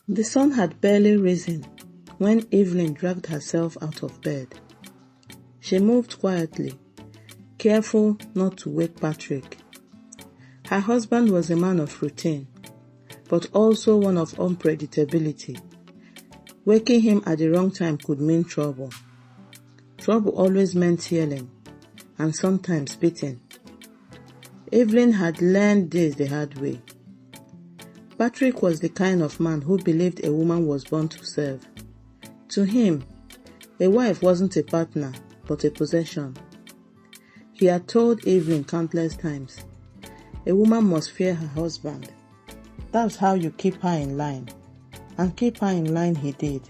The sun had barely risen when Evelyn dragged herself out of bed. She moved quietly, careful not to wake Patrick. Her husband was a man of routine, but also one of unpredictability. Waking him at the wrong time could mean trouble. Trouble always meant healing, and sometimes beating. Evelyn had learned this the hard way. Patrick was the kind of man who believed a woman was born to serve. To him, a wife wasn't a partner, but a possession. He had told Evelyn countless times, a woman must fear her husband. That's how you keep her in line. And keep her in line he did.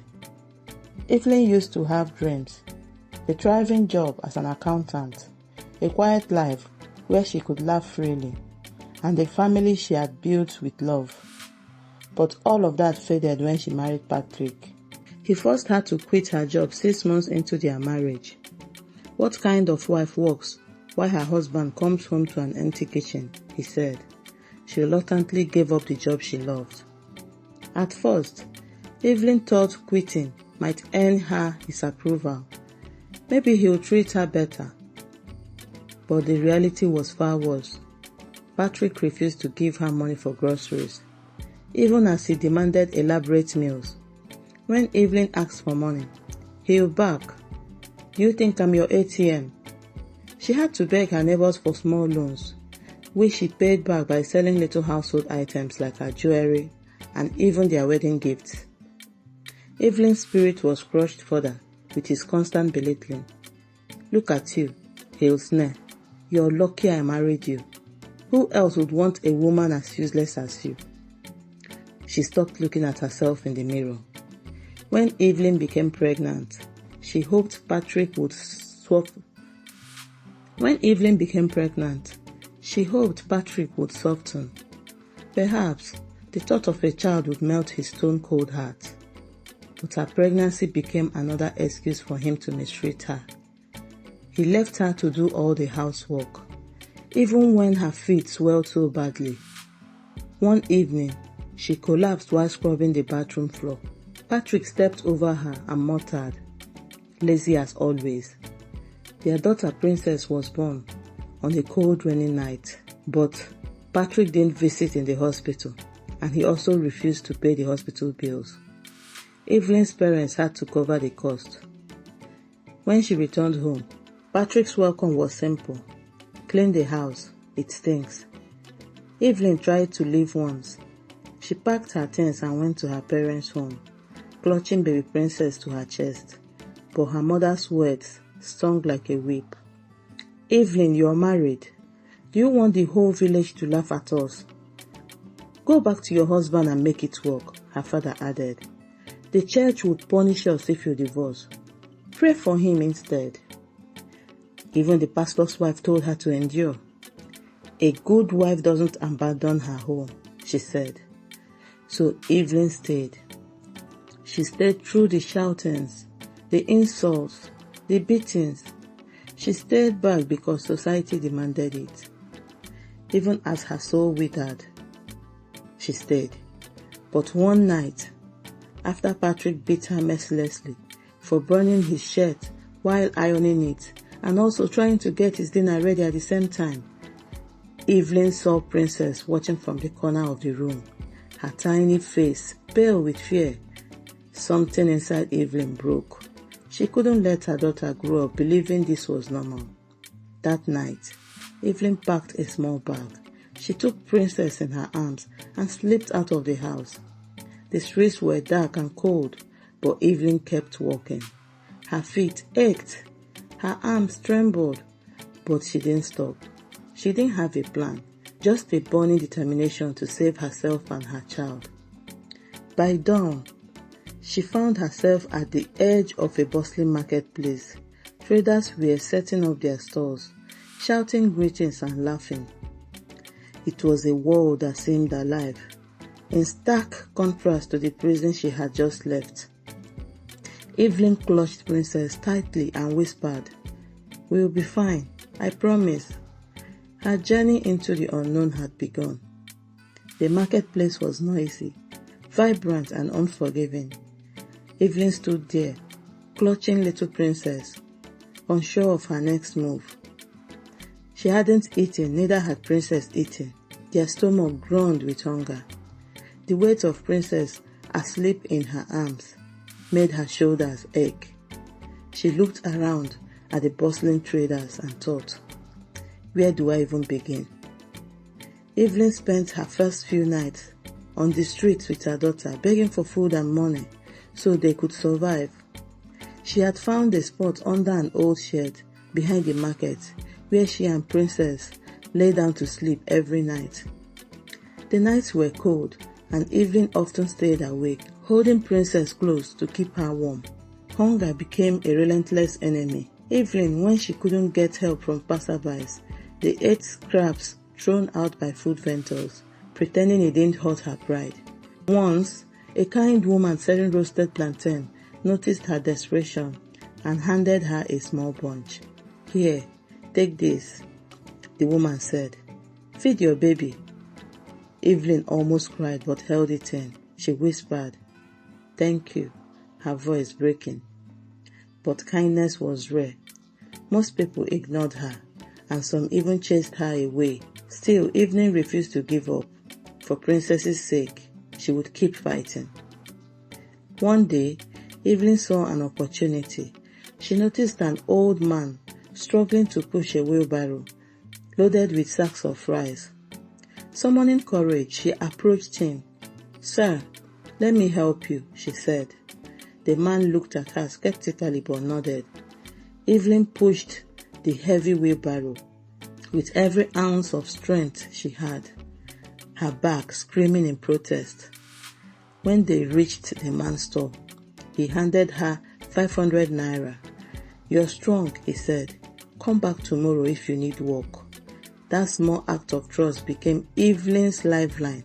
Evelyn used to have dreams, a thriving job as an accountant, a quiet life where she could laugh freely, and a family she had built with love. But all of that faded when she married Patrick. He forced her to quit her job 6 months into their marriage. What kind of wife works while her husband comes home to an empty kitchen, he said. She reluctantly gave up the job she loved. At first, Evelyn thought quitting might earn her his approval. Maybe he'll treat her better. But the reality was far worse. Patrick refused to give her money for groceries, even as he demanded elaborate meals. When Evelyn asked for money, he'll back. Do you think I'm your ATM? She had to beg her neighbors for small loans, which she paid back by selling little household items like her jewelry and even their wedding gifts. Evelyn's spirit was crushed further with his constant belittling. Look at you, he'll sneer. You're lucky I married you. Who else would want a woman as useless as you? She stopped looking at herself in the mirror. When Evelyn became pregnant, she hoped Patrick would soften. Perhaps the thought of a child would melt his stone-cold heart. But her pregnancy became another excuse for him to mistreat her. He left her to do all the housework, even when her feet swelled so badly. One evening, she collapsed while scrubbing the bathroom floor. Patrick stepped over her and muttered, lazy as always. Their daughter Princess was born on a cold rainy night, but Patrick didn't visit in the hospital, and he also refused to pay the hospital bills. Evelyn's parents had to cover the cost. When she returned home, Patrick's welcome was simple. Clean the house, it stinks. Evelyn tried to leave once. She packed her things and went to her parents' home, clutching baby Princess to her chest, but her mother's words stung like a whip. Evelyn, you're married. Do you want the whole village to laugh at us? Go back to your husband and make it work, her father added. The church would punish us if you divorce. Pray for him instead. Even the pastor's wife told her to endure. A good wife doesn't abandon her home, she said. So Evelyn stayed. She stayed through the shoutings, the insults, the beatings. She stayed back because society demanded it. Even as her soul withered, she stayed. But one night, after Patrick beat her mercilessly for burning his shirt while ironing it and also trying to get his dinner ready at the same time, Evelyn saw Princess watching from the corner of the room, her tiny face pale with fear. Something inside Evelyn broke. She couldn't let her daughter grow up believing this was normal. That night, Evelyn packed a small bag. She took Princess in her arms and slipped out of the house. The streets were dark and cold, but Evelyn kept walking. Her feet ached, her arms trembled, but she didn't stop. She didn't have a plan, just a burning determination to save herself and her child. By dawn, she found herself at the edge of a bustling marketplace. Traders were setting up their stalls, shouting greetings and laughing. It was a world that seemed alive, in stark contrast to the prison she had just left. Evelyn clutched Princess tightly and whispered, "We'll be fine, I promise." Her journey into the unknown had begun. The marketplace was noisy, vibrant and unforgiving. Evelyn stood there, clutching little Princess, unsure of her next move. She hadn't eaten, neither had Princess eaten. Their stomach groaned with hunger. The weight of Princess asleep in her arms made her shoulders ache. She looked around at the bustling traders and thought, where do I even begin? Evelyn spent her first few nights on the streets with her daughter, begging for food and money so they could survive. She had found a spot under an old shed behind the market where she and Princess lay down to sleep every night. The nights were cold and Evelyn often stayed awake, holding Princess close to keep her warm. Hunger became a relentless enemy. Evelyn, when she couldn't get help from passerbys, they ate scraps thrown out by food vendors, pretending it didn't hurt her pride. Once, a kind woman selling roasted plantain noticed her desperation and handed her a small bunch. Here, take this, the woman said. Feed your baby. Evelyn almost cried but held it in. She whispered, thank you, her voice breaking. But kindness was rare. Most people ignored her, and some even chased her away. Still, Evelyn refused to give up. For Princess's sake, she would keep fighting. One day, Evelyn saw an opportunity. She noticed an old man struggling to push a wheelbarrow loaded with sacks of rice. Summoning courage, she approached him. Sir, let me help you, she said. The man looked at her skeptically but nodded. Evelyn pushed the heavy wheelbarrow with every ounce of strength she had, her back screaming in protest. When they reached the man's store, he handed her 500 naira. You're strong, he said. Come back tomorrow if you need work. That small act of trust became Evelyn's lifeline.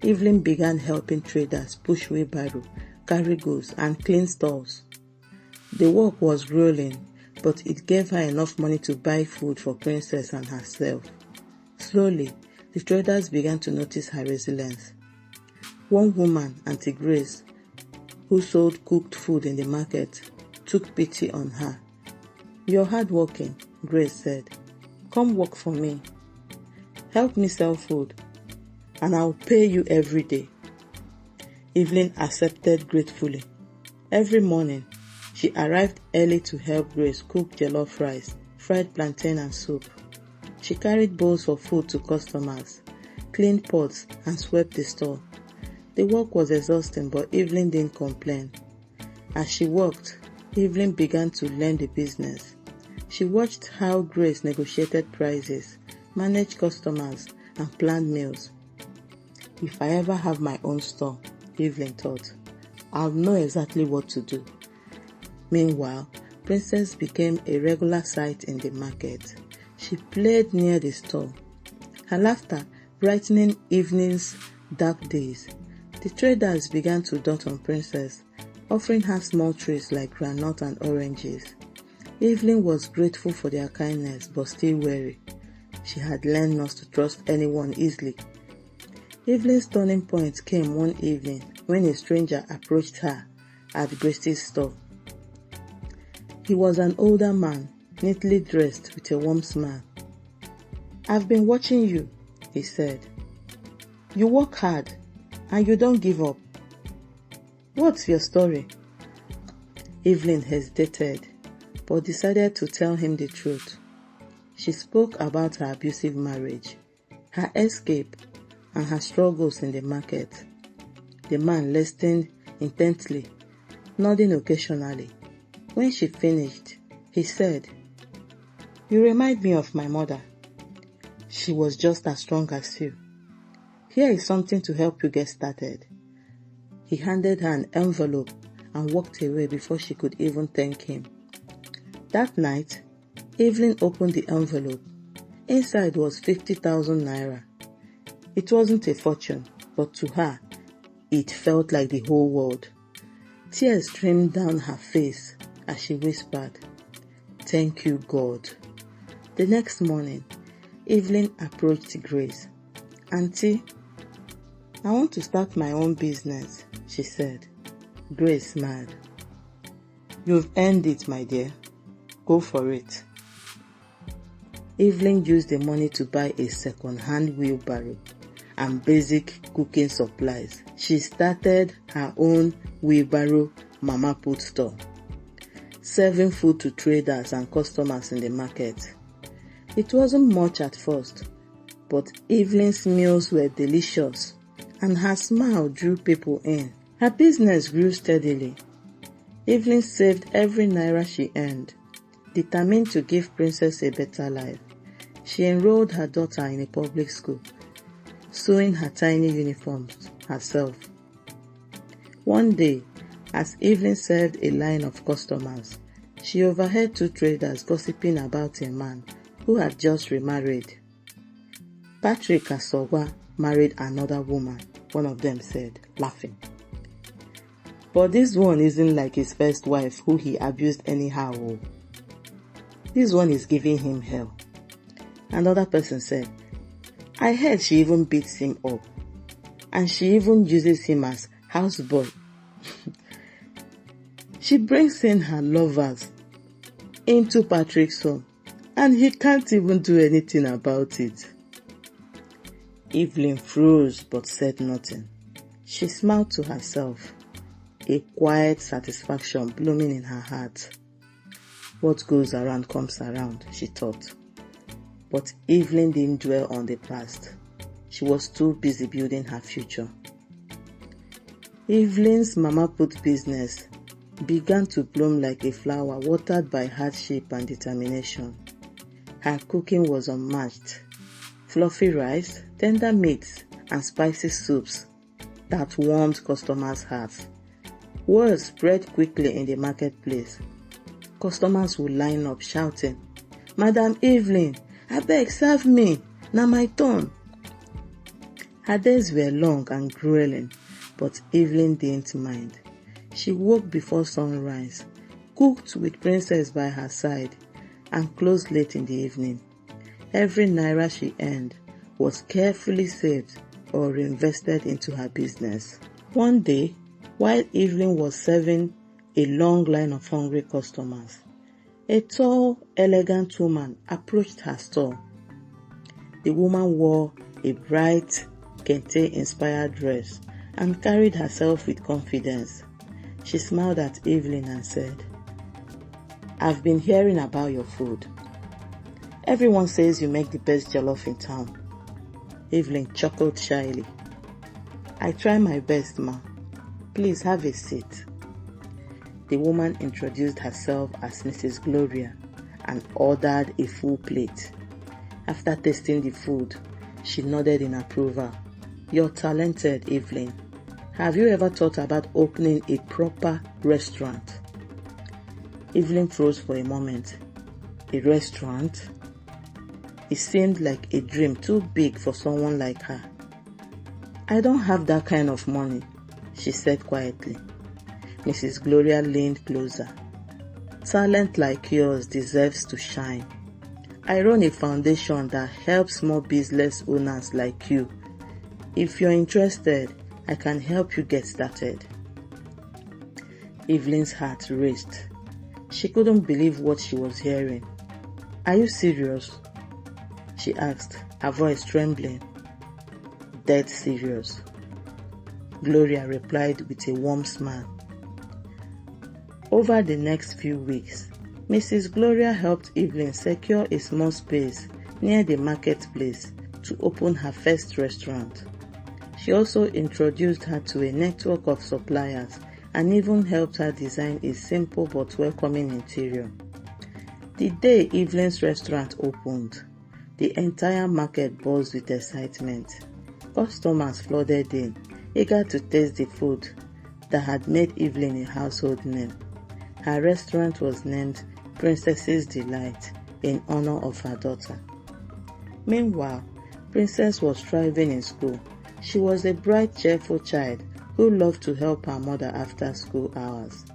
Evelyn began helping traders push wheelbarrow, carry goods, and clean stores. The work was grueling, but it gave her enough money to buy food for Princess and herself. Slowly, the traders began to notice her resilience. One woman, Auntie Grace, who sold cooked food in the market, took pity on her. You're hardworking, Grace said. Come work for me. Help me sell food, and I'll pay you every day. Evelyn accepted gratefully. Every morning, she arrived early to help Grace cook jollof rice, fried plantain and soup. She carried bowls of food to customers, cleaned pots and swept the store. The work was exhausting, but Evelyn didn't complain. As she worked, Evelyn began to learn the business. She watched how Grace negotiated prices, managed customers, and planned meals. If I ever have my own store, Evelyn thought, I'll know exactly what to do. Meanwhile, Princess became a regular sight in the market. She played near the store, her laughter brightening evenings' dark days. The traders began to dot on Princess, offering her small treats like granite and oranges. Evelyn was grateful for their kindness but still wary. She had learned not to trust anyone easily. Evelyn's turning point came one evening when a stranger approached her at Grace's store. He was an older man, neatly dressed with a warm smile. I've been watching you, he said. You work hard and you don't give up. What's your story? Evelyn hesitated, but decided to tell him the truth. She spoke about her abusive marriage, her escape, and her struggles in the market. The man listened intently, nodding occasionally. When she finished, he said, You remind me of my mother. She was just as strong as you. Here is something to help you get started. He handed her an envelope and walked away before she could even thank him. That night, Evelyn opened the envelope. Inside was 50,000 naira. It wasn't a fortune, but to her, it felt like the whole world. Tears streamed down her face as she whispered, Thank you, God. The next morning, Evelyn approached Grace. Auntie, "I want to start my own business," she said. Grace smiled. "You've earned it, my dear. Go for it." Evelyn used the money to buy a second-hand wheelbarrow and basic cooking supplies. She started her own wheelbarrow mama put store, serving food to traders and customers in the market. It wasn't much at first, but Evelyn's meals were delicious and her smile drew people in. Her business grew steadily. Evelyn saved every naira she earned, determined to give Princess a better life. She enrolled her daughter in a public school, sewing her tiny uniforms herself. One day, as Evelyn served a line of customers, she overheard two traders gossiping about a man who had just remarried. "Patrick Asogwa married another woman," one of them said, laughing. "But this one isn't like his first wife who he abused anyhow. This one is giving him hell." Another person said, "I heard she even beats him up, and she even uses him as houseboy. She brings in her lovers into Patrick's home, and he can't even do anything about it." Evelyn froze but said nothing. She smiled to herself, a quiet satisfaction blooming in her heart. What goes around comes around, she thought. But Evelyn didn't dwell on the past. She was too busy building her future. Evelyn's mama put business began to bloom like a flower watered by hardship and determination. Her cooking was unmatched. Fluffy rice, tender meats, and spicy soups that warmed customers' hearts. Word spread quickly in the marketplace. Customers would line up shouting, "Madam Evelyn, abeg serve me, na my turn." Her days were long and grueling, but Evelyn didn't mind. She woke before sunrise, cooked with Princess by her side, and closed late in the evening. Every naira she earned was carefully saved or reinvested into her business. One day, while Evelyn was serving a long line of hungry customers, a tall, elegant woman approached her stall. The woman wore a bright, kente-inspired dress and carried herself with confidence. She smiled at Evelyn and said, "I've been hearing about your food. Everyone says you make the best jollof in town." Evelyn chuckled shyly. "I try my best, ma. Please have a seat." The woman introduced herself as Mrs. Gloria and ordered a full plate. After tasting the food, she nodded in approval. "You're talented, Evelyn. Have you ever thought about opening a proper restaurant?" Evelyn froze for a moment. A restaurant? It seemed like a dream too big for someone like her. "I don't have that kind of money," she said quietly. Mrs. Gloria leaned closer. "Talent like yours deserves to shine. I run a foundation that helps small business owners like you. If you're interested, I can help you get started." Evelyn's heart raced. She couldn't believe what she was hearing. "Are you serious?" she asked, her voice trembling. "Dead serious," Gloria replied with a warm smile. Over the next few weeks, Mrs. Gloria helped Evelyn secure a small space near the marketplace to open her first restaurant. She also introduced her to a network of suppliers and even helped her design a simple but welcoming interior. The day Evelyn's restaurant opened, the entire market buzzed with excitement. Customers flooded in, eager to taste the food that had made Evelyn a household name. Her restaurant was named Princess's Delight in honor of her daughter. Meanwhile, Princess was thriving in school. She was a bright, cheerful child who loved to help her mother after school hours.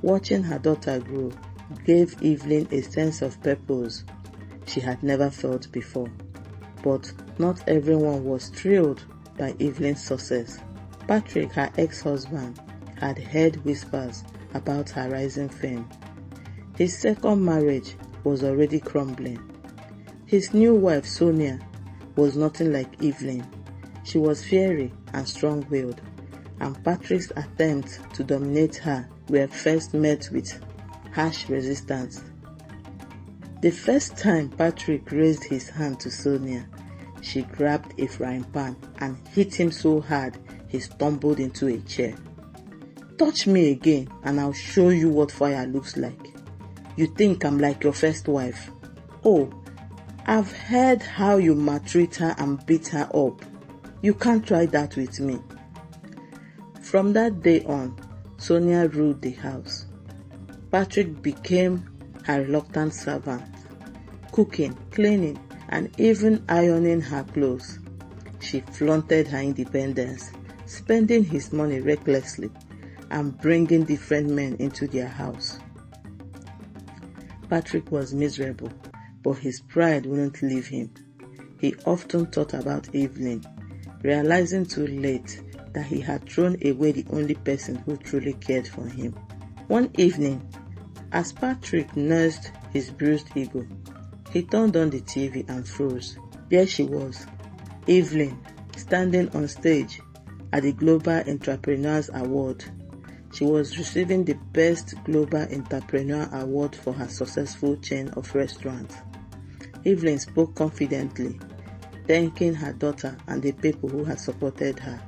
Watching her daughter grow gave Evelyn a sense of purpose she had never felt before. But not everyone was thrilled by Evelyn's success. Patrick, her ex-husband, had heard whispers about her rising fame. His second marriage was already crumbling. His new wife, Sonia, was nothing like Evelyn. She was fiery and strong-willed, and Patrick's attempts to dominate her were first met with harsh resistance. The first time Patrick raised his hand to Sonia, she grabbed a frying pan and hit him so hard he stumbled into a chair. "Touch me again and I'll show you what fire looks like. You think I'm like your first wife? Oh, I've heard how you maltreat her and beat her up. You can't try that with me." From that day on, Sonia ruled the house. Patrick became her reluctant servant, cooking, cleaning, and even ironing her clothes. She flaunted her independence, spending his money recklessly and bringing different men into their house. Patrick was miserable, but his pride wouldn't leave him. He often thought about Evelyn, realizing too late that he had thrown away the only person who truly cared for him. One evening, as Patrick nursed his bruised ego, he turned on the TV and froze. There she was, Evelyn, standing on stage at the Global Entrepreneurs Award. She was receiving the Best Global Entrepreneur Award for her successful chain of restaurants. Evelyn spoke confidently, thanking her daughter and the people who had supported her.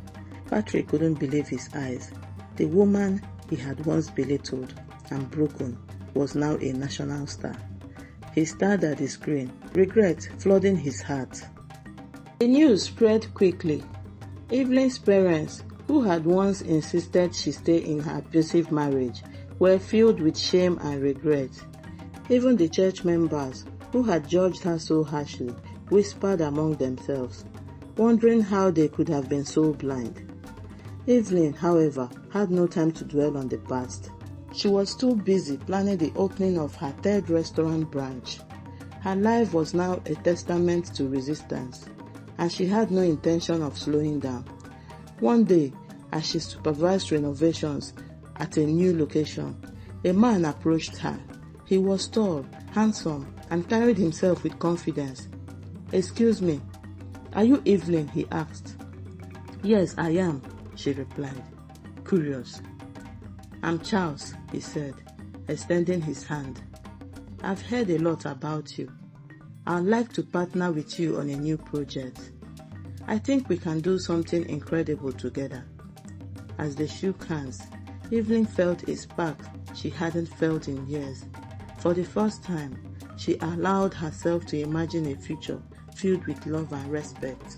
Patrick couldn't believe his eyes. The woman he had once belittled and broken was now a national star. He stared at the screen, regret flooding his heart. The news spread quickly. Evelyn's parents, who had once insisted she stay in her abusive marriage, were filled with shame and regret. Even the church members, who had judged her so harshly, whispered among themselves, wondering how they could have been so blind. Evelyn, however, had no time to dwell on the past. She was too busy planning the opening of her third restaurant branch. Her life was now a testament to resistance, and she had no intention of slowing down. One day, as she supervised renovations at a new location, a man approached her. He was tall, handsome, and carried himself with confidence. "Excuse me, are you Evelyn?" he asked. "Yes, I am," she replied, curious. "I'm Charles," he said, extending his hand. "I've heard a lot about you. I'd like to partner with you on a new project. I think we can do something incredible together." As they shook hands, Evelyn felt a spark she hadn't felt in years. For the first time, she allowed herself to imagine a future filled with love and respect.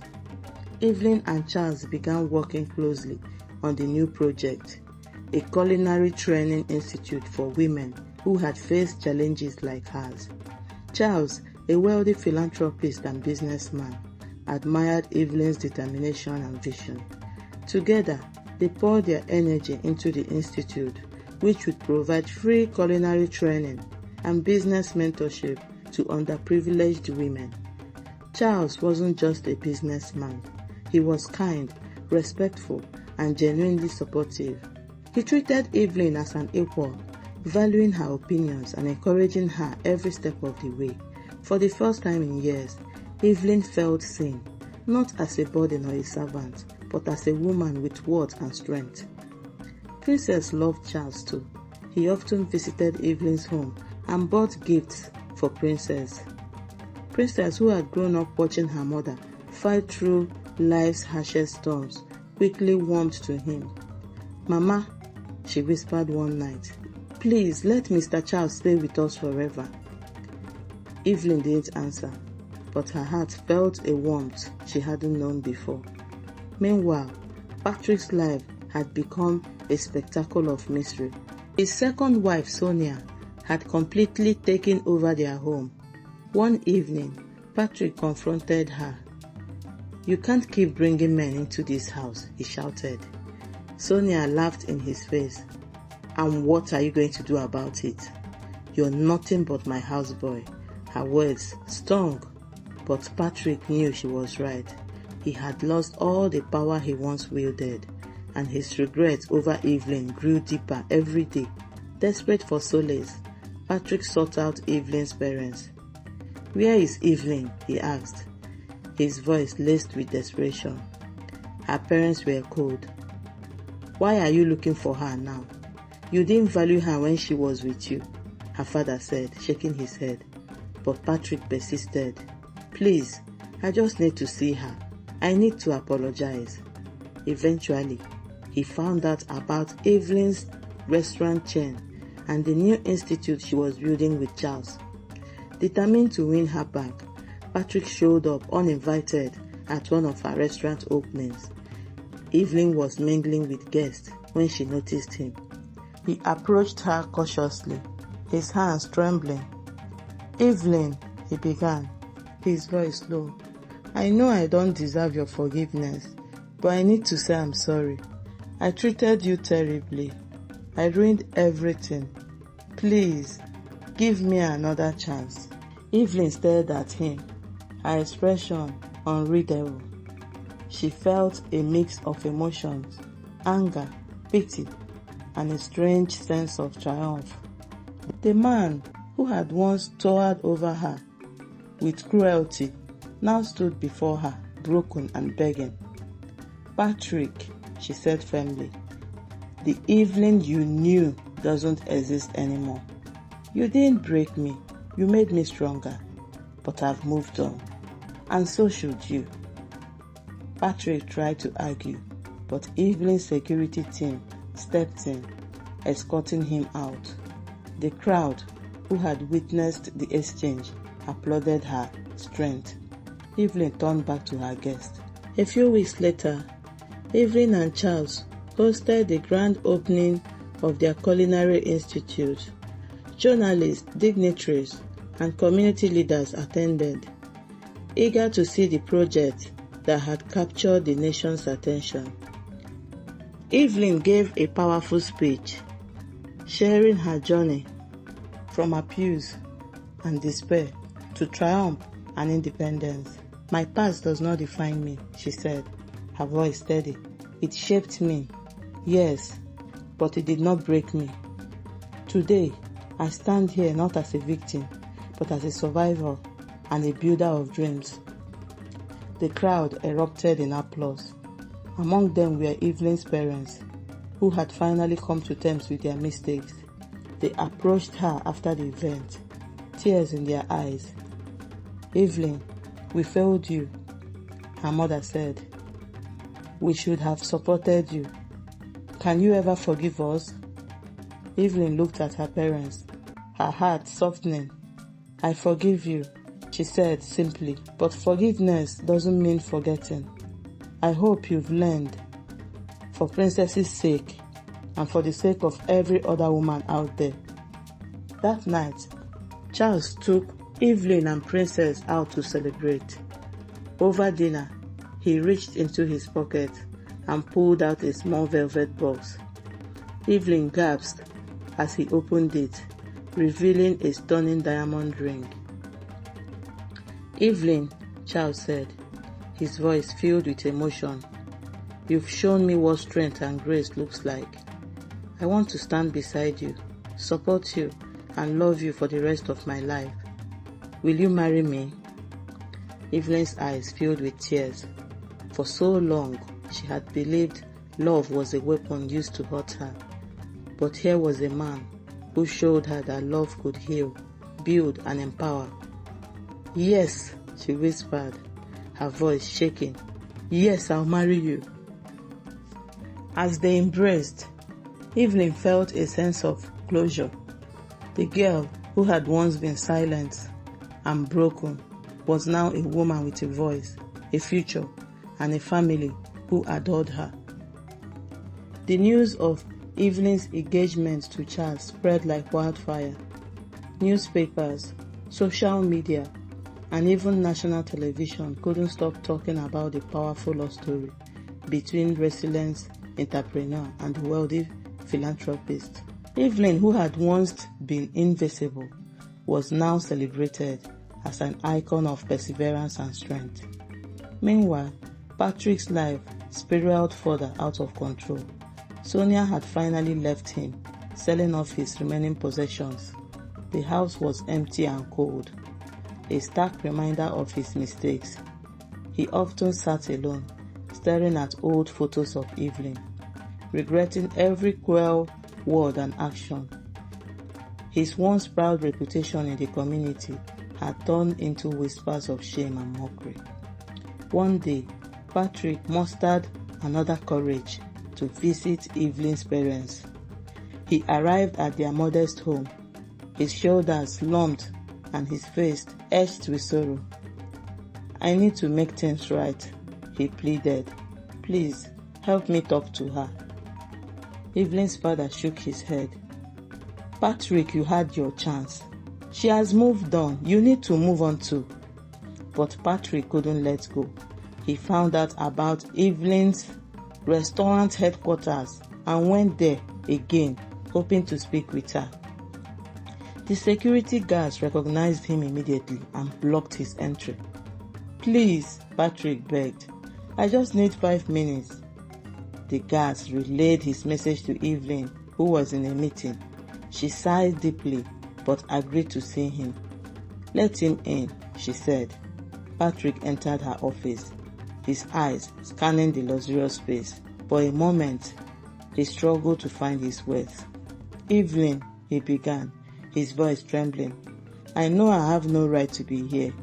Evelyn and Charles began working closely on the new project, a culinary training institute for women who had faced challenges like hers. Charles, a wealthy philanthropist and businessman, admired Evelyn's determination and vision. Together, they poured their energy into the institute, which would provide free culinary training and business mentorship to underprivileged women. Charles wasn't just a businessman. He was kind, respectful, and genuinely supportive. He treated Evelyn as an equal, valuing her opinions and encouraging her every step of the way. For the first time in years, Evelyn felt seen, not as a burden or a servant, but as a woman with worth and strength. Princess loved Charles too. He often visited Evelyn's home and bought gifts for Princess. Princess, who had grown up watching her mother fight through life's harshest storms, quickly warmed to him. "Mama," she whispered one night, "please let Mr. Charles stay with us forever." Evelyn didn't answer, but her heart felt a warmth she hadn't known before. Meanwhile, Patrick's life had become a spectacle of misery. His second wife, Sonia, had completely taken over their home. One evening, Patrick confronted her. "You can't keep bringing men into this house," he shouted. Sonia laughed in his face. "And what are you going to do about it? You're nothing but my houseboy." Her words stung, but Patrick knew she was right. He had lost all the power he once wielded, and his regret over Evelyn grew deeper every day. Desperate for solace, Patrick sought out Evelyn's parents. "Where is Evelyn?" he asked, his voice laced with desperation. Her parents were cold. "Why are you looking for her now? You didn't value her when she was with you," her father said, shaking his head. But Patrick persisted. "Please, I just need to see her. I need to apologize." Eventually, he found out about Evelyn's restaurant chain and the new institute she was building with Charles. Determined to win her back, Patrick showed up uninvited at one of her restaurant openings. Evelyn was mingling with guests when she noticed him. He approached her cautiously, his hands trembling. "Evelyn," he began, his voice low, "I know I don't deserve your forgiveness, but I need to say I'm sorry. I treated you terribly. I ruined everything. Please, give me another chance." Evelyn stared at him, her expression unreadable. She felt a mix of emotions, anger, pity, and a strange sense of triumph. The man who had once towered over her with cruelty now stood before her, broken and begging. "Patrick," she said firmly, "the Evelyn you knew doesn't exist anymore. You didn't break me, you made me stronger, but I've moved on, and so should you." Patrick tried to argue, but Evelyn's security team stepped in, escorting him out. The crowd, who had witnessed the exchange, applauded her strength. Evelyn turned back to her guest. A few weeks later, Evelyn and Charles hosted the grand opening of their culinary institute. Journalists, dignitaries, and community leaders attended, eager to see the project that had captured the nation's attention. Evelyn gave a powerful speech, sharing her journey from abuse and despair to triumph and independence. "My past does not define me," she said, her voice steady. "It shaped me, yes, but it did not break me. Today, I stand here not as a victim, but as a survivor and a builder of dreams." The crowd erupted in applause. Among them were Evelyn's parents, who had finally come to terms with their mistakes. They approached her after the event, tears in their eyes. "Evelyn, we failed you," her mother said. "We should have supported you. Can you ever forgive us?" Evelyn looked at her parents, her heart softening. "I forgive you," she said simply, "but forgiveness doesn't mean forgetting. I hope you've learned, for Princess's sake and for the sake of every other woman out there." That night, Charles took Evelyn and Princess out to celebrate. Over dinner, he reached into his pocket and pulled out a small velvet box. Evelyn gasped as he opened it, revealing a stunning diamond ring. "Evelyn," Charles said, his voice filled with emotion, "you've shown me what strength and grace looks like. I want to stand beside you, support you, and love you for the rest of my life. Will you marry me?" Evelyn's eyes filled with tears. For so long, she had believed love was a weapon used to hurt her. But here was a man who showed her that love could heal, build, and empower. "Yes," she whispered, her voice shaking. "Yes, I'll marry you." As they embraced, Evelyn felt a sense of closure. The girl who had once been silent and broken was now a woman with a voice, a future, and a family who adored her. The news of Evelyn's engagement to Charles spread like wildfire. Newspapers, social media, and even national television couldn't stop talking about the powerful love story between resilient entrepreneur and the wealthy philanthropist. Evelyn, who had once been invisible, was now celebrated as an icon of perseverance and strength. Meanwhile, Patrick's life spiraled further out of control. Sonia had finally left him, selling off his remaining possessions. The house was empty and cold, a stark reminder of his mistakes. He often sat alone, staring at old photos of Evelyn, regretting every cruel word and action. His once proud reputation in the community had turned into whispers of shame and mockery. One day, Patrick mustered another courage to visit Evelyn's parents. He arrived at their modest home, his shoulders lumped and his face etched with sorrow. "I need to make things right," he pleaded. "Please, help me talk to her." Evelyn's father shook his head. "Patrick, you had your chance. She has moved on. You need to move on too." But Patrick couldn't let go. He found out about Evelyn's restaurant headquarters and went there again, hoping to speak with her. The security guards recognized him immediately and blocked his entry. "Please," Patrick begged, "I just need 5 minutes." The guards relayed his message to Evelyn, who was in a meeting. She sighed deeply but agreed to see him. "Let him in," she said. Patrick entered her office, his eyes scanning the luxurious space. For a moment, he struggled to find his words. "Evelyn," he began, his voice trembling, "I know I have no right to be here,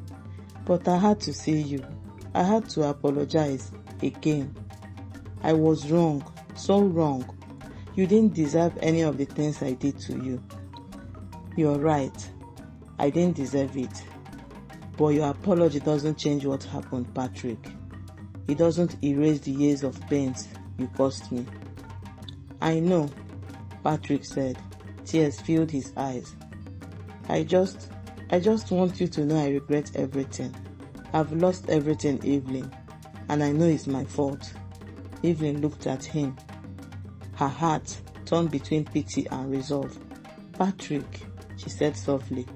but I had to see you. I had to apologize again. I was wrong, so wrong. You didn't deserve any of the things I did to you." "You're right. I didn't deserve it. But your apology doesn't change what happened, Patrick. It doesn't erase the years of pains you caused me." "I know," Patrick said. Tears filled his eyes. I just want you to know I regret everything. I've lost everything, Evelyn, and I know it's my fault." Evelyn looked at him. Her heart turned between pity and resolve. "Patrick," she said softly,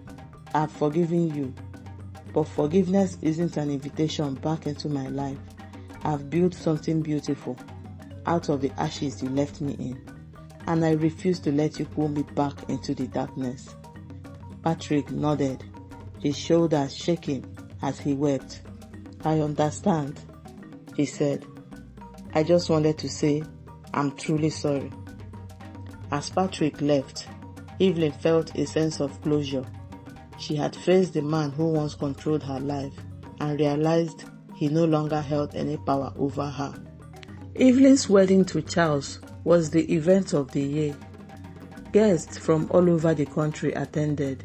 "I've forgiven you. But forgiveness isn't an invitation back into my life. I've built something beautiful out of the ashes you left me in, and I refuse to let you pull me back into the darkness." Patrick nodded, his shoulders shaking as he wept. "I understand," he said. "I just wanted to say I'm truly sorry." As Patrick left, Evelyn felt a sense of closure. She had faced the man who once controlled her life and realized he no longer held any power over her. Evelyn's wedding to Charles was the event of the year. Guests from all over the country attended,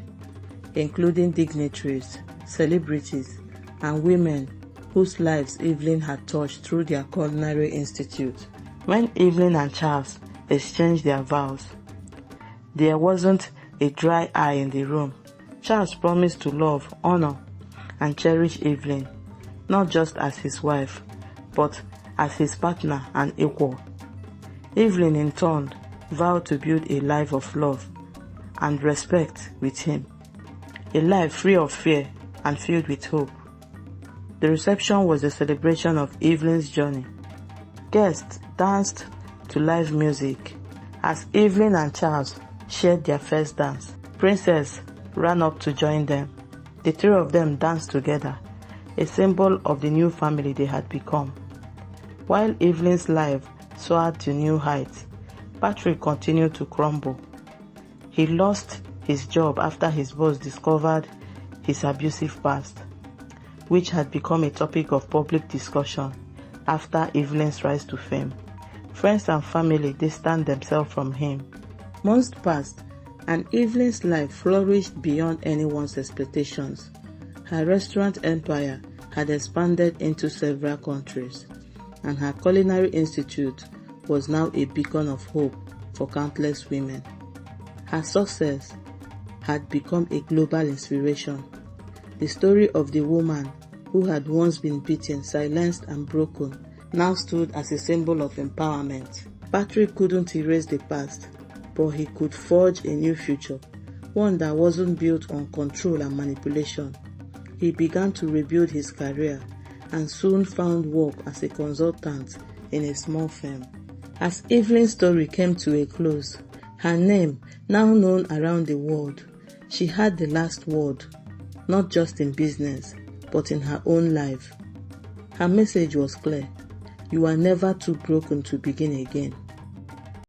including dignitaries, celebrities, and women whose lives Evelyn had touched through their culinary institute. When Evelyn and Charles exchanged their vows, there wasn't a dry eye in the room. Charles promised to love, honor, and cherish Evelyn, not just as his wife, but as his partner and equal. Evelyn, in turn, vowed to build a life of love and respect with him, a life free of fear and filled with hope. The reception was a celebration of Evelyn's journey. Guests danced to live music as Evelyn and Charles shared their first dance. Princess ran up to join them. The three of them danced together, a symbol of the new family they had become. While Evelyn's life soared to new heights, Patrick continued to crumble. He lost his job after his boss discovered his abusive past, which had become a topic of public discussion after Evelyn's rise to fame. Friends and family distanced themselves from him. Months passed, and Evelyn's life flourished beyond anyone's expectations. Her restaurant empire had expanded into several countries, and her culinary institute was now a beacon of hope for countless women. Her success had become a global inspiration. The story of the woman who had once been beaten, silenced, and broken now stood as a symbol of empowerment. Patrick couldn't erase the past, but he could forge a new future, one that wasn't built on control and manipulation. He began to rebuild his career and soon found work as a consultant in a small firm. As Evelyn's story came to a close, her name, now known around the world, she had the last word, not just in business, but in her own life. Her message was clear: you are never too broken to begin again.